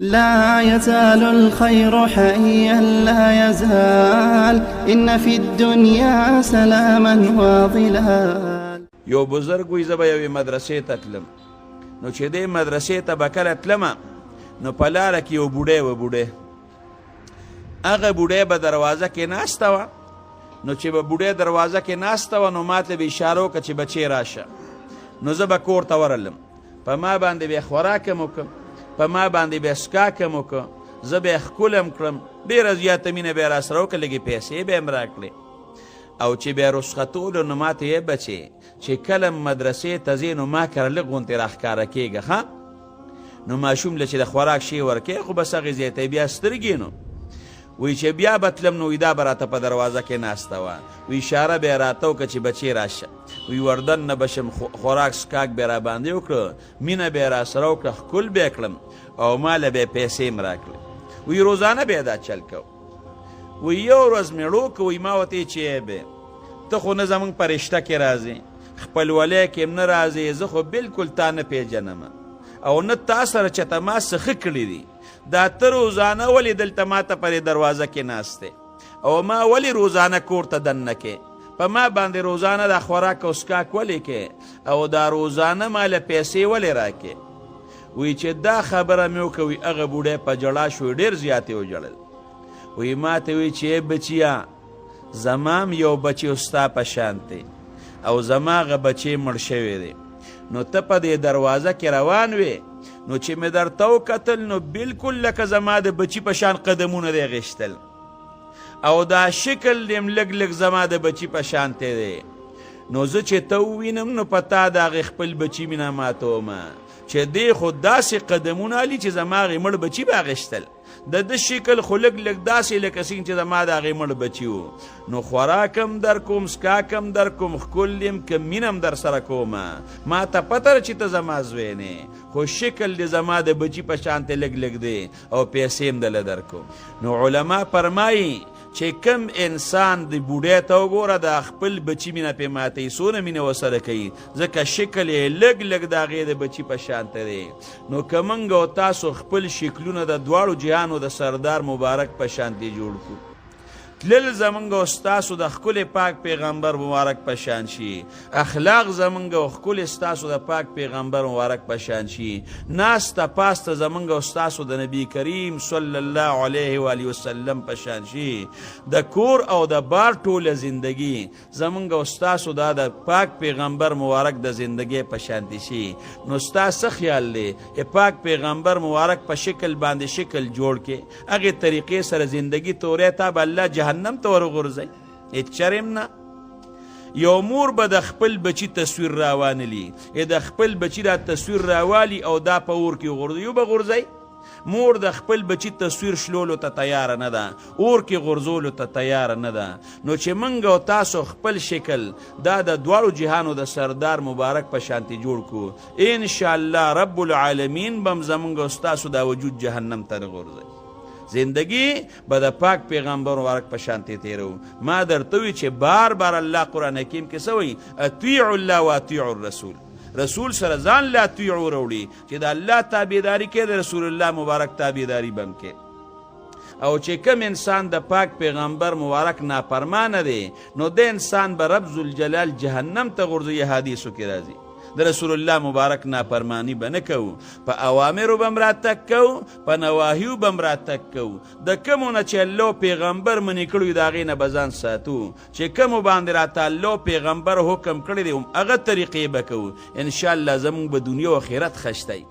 لا يزال الخير حيا لا يزال إن في الدنيا سلاما وظلال. یو بزرگ وی زبا یوی مدرسې ته تلم، نو چې دې مدرسې ته به کله تلمه نو په لاره کې یو بوډۍ و بوډۍ، هغه بوډۍ به دروازه کې ناسته وه، نو چې به بوډۍ دروازه کې ناسته وه نو ما ته به اشاره وکړه چې بچې راشه، نو زه به کور ته ورغلم، په ما باندې به یې خوراک هم وکړم، په ما باندې به یې څښاک هم وکړه، زه به یې ښکل هم کړم، ډېره زیاته مینه به یې راسره وکړه، لږې پیسې به یې هم راکړې. او چې بیا رخصتولو نو ما ته یې بچې چې کله مدرسې ته ځې نو ما کره لږ غوندې راښکاره کېږه ښه، نو ماشوم له چې د خوراک شی ورکوې خو بس هغې ځای ته بیا سترګې نو وی چې بیا به تلم نو وی دا به راته په دروازه کې ناسته وه، وی اشاره به یې راته وکړه چې بچې راشه، وی وردن نه به شم، خوراک څښاک به یې راباندې وکړه، مینه به یې راسره وکړه، ښکل به یې کړم او ما له به یې پیسې هم راکړې. وی روزانه به یې دا چل کو. وی یو ورځ مې ړوکه، وی ما ورته چې به ته خو نه زمونږ په رشته کې راځې، خپلولی کې هم نه راځې، زه خو بلکل تا نه پیژنم او نه تا سره چېته ما څه ښه کړي دي، دا ته روزانه ولې دلته ما ته په دروازه کې ناست دی او ما ولې روزانه کور ته دننه کې، په ما باندې روزانه دا خوراک او څښاک ولې کې او دا روزانه ما له پیسې ولې راکې. وی چې دا خبره مې وکړه، وی هغه بوډۍ په ژړا شوی، ډېر زیات یې وژړل. وی ما ته وی چې بچیا زمام یو بچی ستا په شان دی او زما هغه بچی مړ شوی دی، نو ته په دې دروازه کې روان وې نو چې مې درته وکتل نو بلکل لکه زما د بچی په شان قدمونه دی غیشتل او دا شکل دې لږ لږ زما د بچی په شانتی دی، نو زه چې ته ووینم نو په تا د هغې خپل بچي مینه ماتومه چې دی خو داسې قدمونه علي چې زما هغې مړ بچي به اغېشتل، د ده شکل خو لږ لږ داسې لکه څنګه چې زما د هغې مړ بچي و، نو خوراک هم در کوم، څښاک هم در کوم، ښکل یم که مینه هم در سره کومه، ما ته پته ده چې ته زما زوی نه، خو شکل دې زما د بچي په شانته لږ لږ دی او پیسې هم دله در کوم. نو علما فرمایي چې کم انسان د بوډۍ ته وګوره د خپل بچي مینه پې ماتوي، څونه مینه ورسره کوي ځکه شکل یې لږ لږ د هغې د بچي په شانته دی. نو که موږ او تاسو خپل شکلونه د دواړو جهانو د سردار مبارک په شانتې جوړ کړو، تلل زمونږ او ستاسو د ښکلې پاک پیغمبر مبارک په شان شي، اخلاق زمونږ او ښکلې ستاسو د پاک پیغمبر مبارک په شان شي، ناسته پاسته زمونږ او ستاسو د نبی کریم صلی الله علیه و آله وسلم په شان شي، د کور او د بار ټوله زندگی زمونږ او ستاسو د پاک پیغمبر مبارک د زندگی په شانتې شي. نو ستا څه خیال دی پاک پیغمبر مبارک په شکل باندې شکل جوړ کې هغې طریقې سره زندگی توری تا به الله جهنم ته ورغورځوي؟ هېڅ چرم نه. یو مور به د خپل بچي تصویر راوانلي، د خپل بچي دا تصویر راوالي او دا په اور کې غورځوي، یو به غورځوي؟ مور د خپل بچي تصویر شلولو ته تیاره نه ده، اور کې غورځولو ته تیاره نه ده. نو چې موږ او تاسو خپل شکل دا د دواړو جهانو د سردار مبارک په شانتې جوړ کړو، انشاءالله رب العالمین به هم زموږ او ستاسو دا وجود جهنم ته نه غورځوي، زندگی به د پاک پیغمبر مبارک په شانتې تیرو. ما درته وی چې بار بار الله قرآن حکیم کې څه وایي؟ اطیعوا الله و اطیعوا الرسول، رسول سره ځان له اطیعو راوړي چې د الله تابعداري کې د رسول الله مبارک تابعداري به هم کې. او چې کم انسان د پاک پیغمبر مبارک نافرمانه دی نو د انسان به رب ذوالجلال جهنم ته غورځوي. حدیثو کې راځي د رسول الله مبارک نافرمانی به نه کوو، په اوامرو به هم راتګ کوو، په نواهیو به هم راتګ کوو، د کومو نه چې الله پیغمبر منې کړي د هغې نه به ځان ساتو، چې کومو باندې راته الله پیغمبر حکم کړی دی هغه طریقې به کوو، انشاءالله زموږ به دنیا و آخرت ښه شتی.